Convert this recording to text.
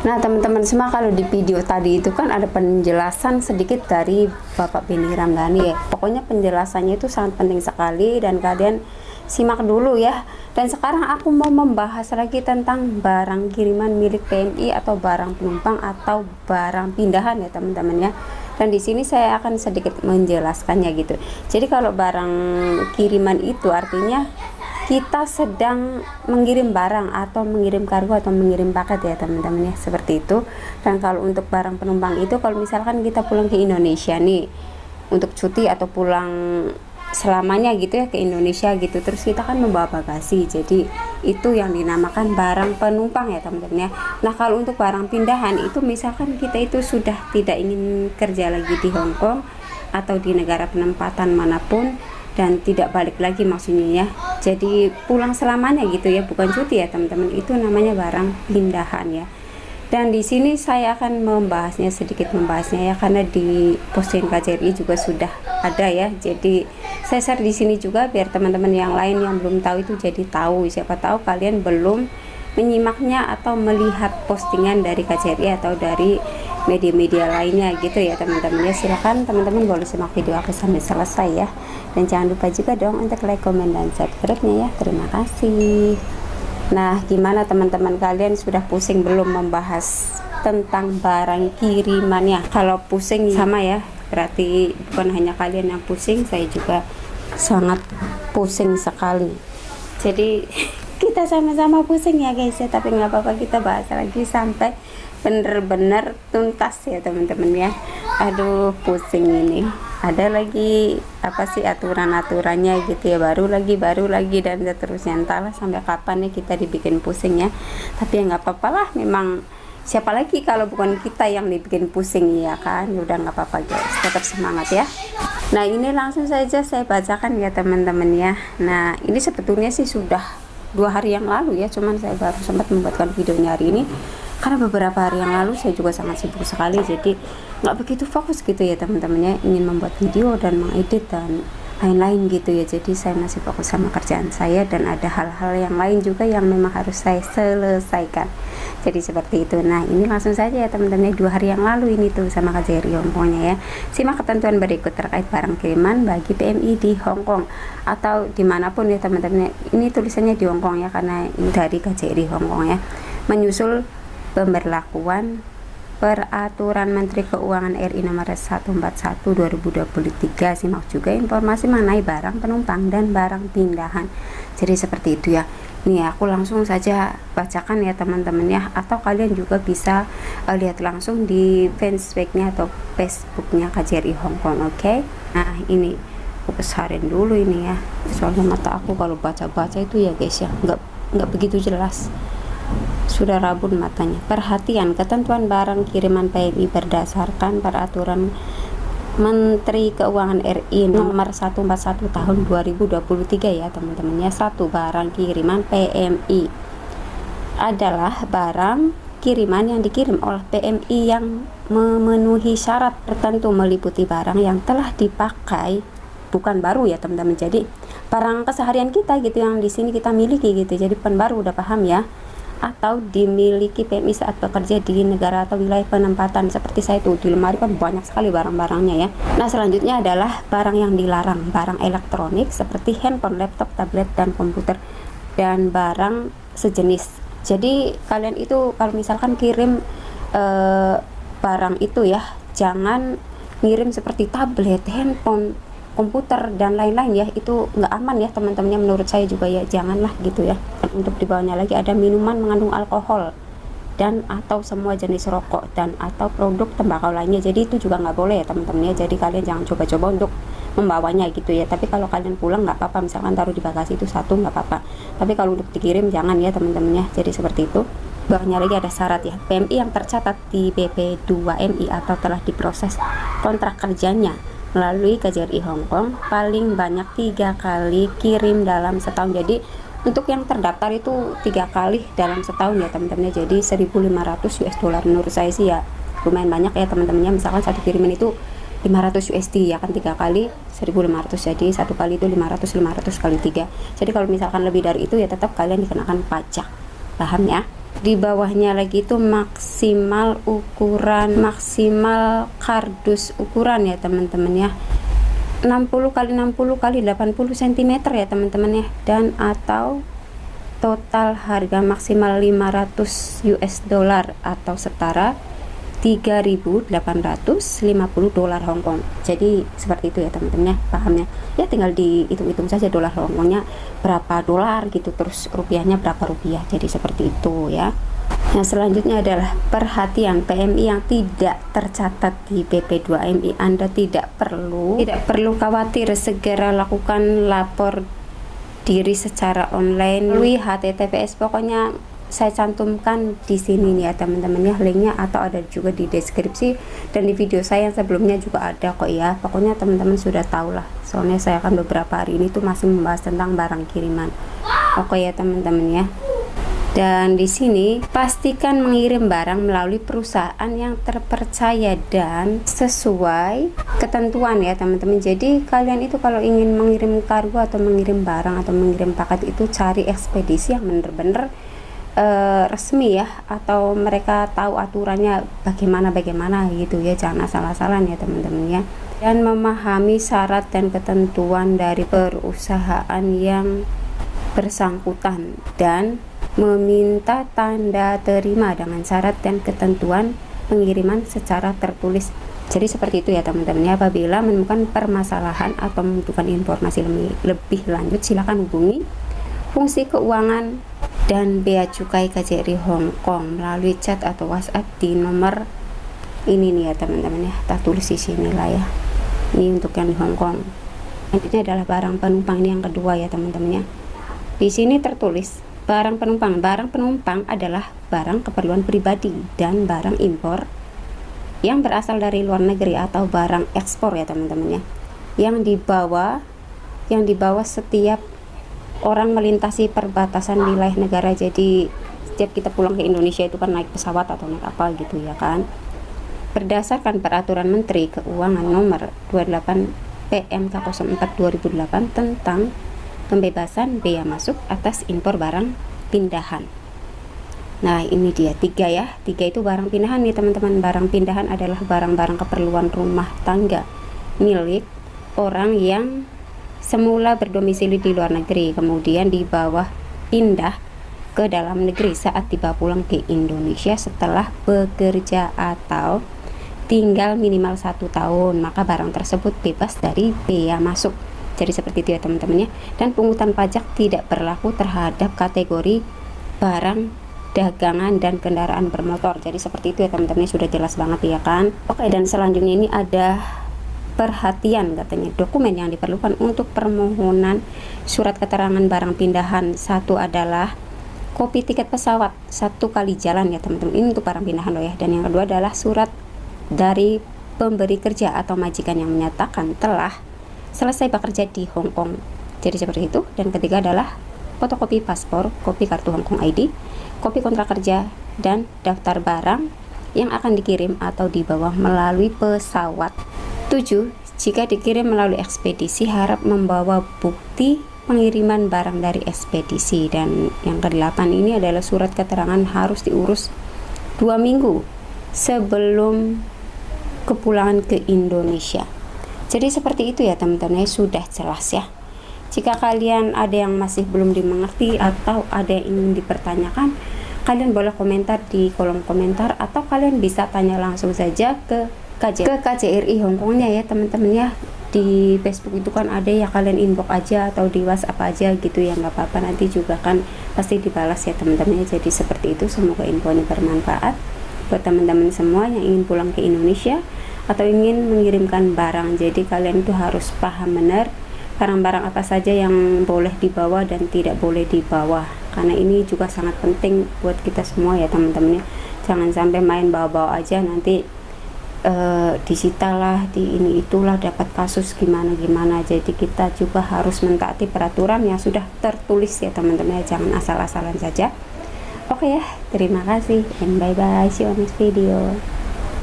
Nah teman-teman semua, kalau di video tadi itu kan ada penjelasan sedikit dari Bapak Benny Ramdhani ya. Pokoknya penjelasannya itu sangat penting sekali dan kalian simak dulu ya. Dan sekarang aku mau membahas lagi tentang barang kiriman milik PMI atau barang penumpang atau barang pindahan ya teman-teman ya. Dan di sini saya akan sedikit menjelaskannya gitu. Jadi kalau barang kiriman itu artinya kita sedang mengirim barang atau mengirim kargo atau mengirim paket ya teman-teman ya, seperti itu. Dan kalau untuk barang penumpang itu, kalau misalkan kita pulang ke Indonesia nih untuk cuti atau pulang selamanya gitu ya ke Indonesia gitu, terus kita kan membawa bagasi, jadi itu yang dinamakan barang penumpang ya teman-teman ya. Nah kalau untuk barang pindahan itu, misalkan kita itu sudah tidak ingin kerja lagi di Hong Kong atau di negara penempatan manapun dan tidak balik lagi maksudnya ya, jadi pulang selamanya gitu ya, bukan cuti ya teman-teman, itu namanya barang pindahan ya. Dan di sini saya akan sedikit membahasnya ya, karena di postingan KJRI juga sudah ada ya, jadi saya share di sini juga biar teman-teman yang lain yang belum tahu itu jadi tahu. Siapa tahu kalian belum menyimaknya atau melihat postingan dari KJRI atau dari media-media lainnya gitu ya teman-teman ya. Silahkan teman-teman boleh simak video aku sampai selesai ya, dan jangan lupa juga dong untuk like, komen, dan subscribe-nya ya. Terima kasih. Nah gimana teman-teman, kalian sudah pusing belum membahas tentang barang kirimannya? Kalau pusing sama ya, berarti bukan hanya kalian yang pusing, saya juga sangat pusing sekali. Jadi kita sama-sama pusing ya guys ya, tapi nggak apa-apa, kita bahas lagi sampai bener-bener tuntas ya teman-teman ya. Aduh pusing ini, ada lagi apa sih aturan-aturannya gitu ya, baru lagi dan seterusnya. Entahlah sampai kapan nih kita dibikin pusing ya, tapi ya nggak apa-apa lah, memang siapa lagi kalau bukan kita yang dibikin pusing ya kan. Udah nggak apa-apa guys, tetap semangat ya. Nah ini langsung saja saya bacakan ya teman-teman ya. Nah ini sebetulnya sih sudah 2 hari yang lalu ya, cuman saya baru sempat membuatkan videonya hari ini karena beberapa hari yang lalu saya juga sangat sibuk sekali, jadi nggak begitu fokus gitu ya teman-temannya, ingin membuat video dan mengedit dan lain-lain gitu ya. Jadi saya masih fokus sama kerjaan saya dan ada hal-hal yang lain juga yang memang harus saya selesaikan, jadi seperti itu. Nah ini langsung saja ya teman-teman, 2 hari yang lalu ini tuh sama KJRI Hongkongnya ya. Simak ketentuan berikut terkait barang kiriman bagi PMI di Hong Kong atau dimanapun ya teman-teman. Ini tulisannya di Hongkong ya, karena ini dari KJRI Hongkong ya. Menyusul pemberlakuan Peraturan Menteri Keuangan RI nomor 141 2023. Simak juga informasi mengenai barang penumpang dan barang pindahan. Jadi seperti itu ya. Nih aku langsung saja bacakan ya teman-teman ya, atau kalian juga bisa lihat langsung di fanspage-nya atau Facebooknya KJRI Hongkong. Oke. Nah ini aku besarin dulu ini ya, soalnya mata aku kalau baca-baca itu ya guys ya nggak begitu jelas, sudah rabun matanya. Perhatian, ketentuan barang kiriman PMI berdasarkan Peraturan Menteri Keuangan RI nomor 141 tahun 2023 ya teman-teman ya. 1. Barang kiriman PMI adalah barang kiriman yang dikirim oleh PMI yang memenuhi syarat tertentu, meliputi barang yang telah dipakai, bukan baru ya teman-teman. Jadi barang keseharian kita gitu yang di sini kita miliki gitu, jadi bukan baru, udah paham ya, atau dimiliki PMI saat bekerja di negara atau wilayah penempatan. Seperti saya tuh di lemari kan banyak sekali barang-barangnya ya. Nah selanjutnya adalah barang yang dilarang, barang elektronik seperti handphone, laptop, tablet, dan komputer, dan barang sejenis. Jadi kalian itu kalau misalkan kirim barang itu ya, jangan ngirim seperti tablet, handphone, komputer, dan lain-lain ya. Itu nggak aman ya teman-temannya, menurut saya juga ya, janganlah gitu ya. Untuk di bawahnya lagi ada minuman mengandung alkohol dan atau semua jenis rokok dan atau produk tembakau lainnya, jadi itu juga nggak boleh ya teman-teman ya. Jadi kalian jangan coba-coba untuk membawanya gitu ya. Tapi kalau kalian pulang nggak apa-apa, misalkan taruh di bagasi itu satu nggak apa-apa, tapi kalau untuk dikirim jangan ya teman-teman ya. Jadi seperti itu. Bawahnya lagi ada syarat ya, PMI yang tercatat di BP2MI atau telah diproses kontrak kerjanya melalui KJRI Hongkong paling banyak 3 kali kirim dalam setahun. Jadi untuk yang terdaftar itu 3 kali dalam setahun ya teman-teman. Jadi 1.500 US dollar, menurut saya sih ya lumayan banyak ya teman-temannya. Misalkan satu kiriman itu 500 USD ya kan, 3 kali 1.500, jadi satu kali itu 500 kali 3. Jadi kalau misalkan lebih dari itu ya tetap kalian dikenakan pajak, paham ya. Di bawahnya lagi itu maksimal kardus ukuran ya teman-teman ya, 60 kali 60 kali 80 cm ya teman-teman ya, dan atau total harga maksimal 500 US dollar atau setara 3.850 dolar Hongkong. Jadi seperti itu ya teman-teman ya, pahamnya ya, tinggal dihitung-hitung saja dolar Hongkongnya berapa dolar gitu, terus rupiahnya berapa rupiah, jadi seperti itu ya. Nah selanjutnya adalah perhatian PMI yang tidak tercatat di BP2MI. Anda tidak perlu khawatir, segera lakukan lapor diri secara online melalui HTTPS. Pokoknya saya cantumkan di sini nih ya teman-teman ya, linknya, atau ada juga di deskripsi, dan di video saya yang sebelumnya juga ada kok ya. Pokoknya teman-teman sudah tahu lah, soalnya saya akan beberapa hari ini tuh masih membahas tentang barang kiriman. Oke ya teman-teman ya. Dan di sini pastikan mengirim barang melalui perusahaan yang terpercaya dan sesuai ketentuan ya teman-teman. Jadi kalian itu kalau ingin mengirim kargo atau mengirim barang atau mengirim paket itu cari ekspedisi yang bener-bener resmi ya, atau mereka tahu aturannya bagaimana gitu ya, jangan asal-asalan ya teman-teman ya. Dan memahami syarat dan ketentuan dari perusahaan yang bersangkutan dan meminta tanda terima dengan syarat dan ketentuan pengiriman secara tertulis. Jadi seperti itu ya teman-teman ya. Apabila menemukan permasalahan atau membutuhkan informasi lebih lanjut, silakan hubungi fungsi keuangan dan bea cukai KJRI Hong Kong melalui chat atau WhatsApp di nomor ini nih ya teman-teman ya. Kita tulis di sini lah ya. Ini untuk yang di Hong Kong. Selanjutnya adalah barang penumpang, ini yang kedua ya teman-teman ya. Di sini tertulis barang penumpang. Barang penumpang adalah barang keperluan pribadi dan barang impor yang berasal dari luar negeri atau barang ekspor ya teman-teman ya. Yang dibawa setiap orang melintasi perbatasan wilayah negara. Jadi setiap kita pulang ke Indonesia itu kan naik pesawat atau naik apa gitu ya kan. Berdasarkan peraturan Menteri Keuangan nomor 28 PMK 04 2008 tentang pembebasan bea masuk atas impor barang pindahan. Nah ini dia 3 ya. 3 itu barang pindahan nih teman-teman. Barang pindahan adalah barang-barang keperluan rumah tangga milik orang yang semula berdomisili di luar negeri, kemudian dibawa pindah ke dalam negeri saat dibawa pulang ke Indonesia setelah bekerja atau tinggal minimal 1 tahun, maka barang tersebut bebas dari bea masuk. Jadi seperti itu ya teman-teman ya. Dan pungutan pajak tidak berlaku terhadap kategori barang dagangan dan kendaraan bermotor. Jadi seperti itu ya teman-teman, sudah jelas banget ya kan. Oke, dan selanjutnya ini ada perhatian katanya, dokumen yang diperlukan untuk permohonan surat keterangan barang pindahan. 1 adalah kopi tiket pesawat 1 kali jalan ya teman-teman, ini untuk barang pindahan loh ya. Dan yang kedua adalah surat dari pemberi kerja atau majikan yang menyatakan telah selesai bekerja di Hong Kong. Jadi seperti itu. Dan ketiga adalah fotokopi paspor, kopi kartu Hong Kong ID, kopi kontrak kerja, dan daftar barang yang akan dikirim atau dibawa melalui pesawat. 7. Jika dikirim melalui ekspedisi, harap membawa bukti pengiriman barang dari ekspedisi. Dan yang ke-8 ini adalah surat keterangan harus diurus 2 minggu sebelum kepulangan ke Indonesia. Jadi seperti itu ya teman-teman, sudah jelas ya. Jika kalian ada yang masih belum dimengerti atau ada yang ingin dipertanyakan, kalian boleh komentar di kolom komentar, atau kalian bisa tanya langsung saja ke KJRI Hongkongnya ya teman-teman ya. Di Facebook itu kan ada ya, kalian inbox aja atau di WhatsApp aja gitu ya, nggak apa-apa, nanti juga kan pasti dibalas ya teman-teman ya. Jadi seperti itu, semoga infonya bermanfaat buat teman-teman semua yang ingin pulang ke Indonesia atau ingin mengirimkan barang. Jadi kalian itu harus paham benar barang-barang apa saja yang boleh dibawa dan tidak boleh dibawa, karena ini juga sangat penting buat kita semua ya teman-teman ya. Jangan sampai main bawa-bawa aja, nanti disitalah, di ini itulah, dapat kasus gimana. Jadi kita juga harus mentaati peraturan yang sudah tertulis ya teman-teman ya, jangan asal-asalan saja. Oke ya, terima kasih and bye bye, see you on next video.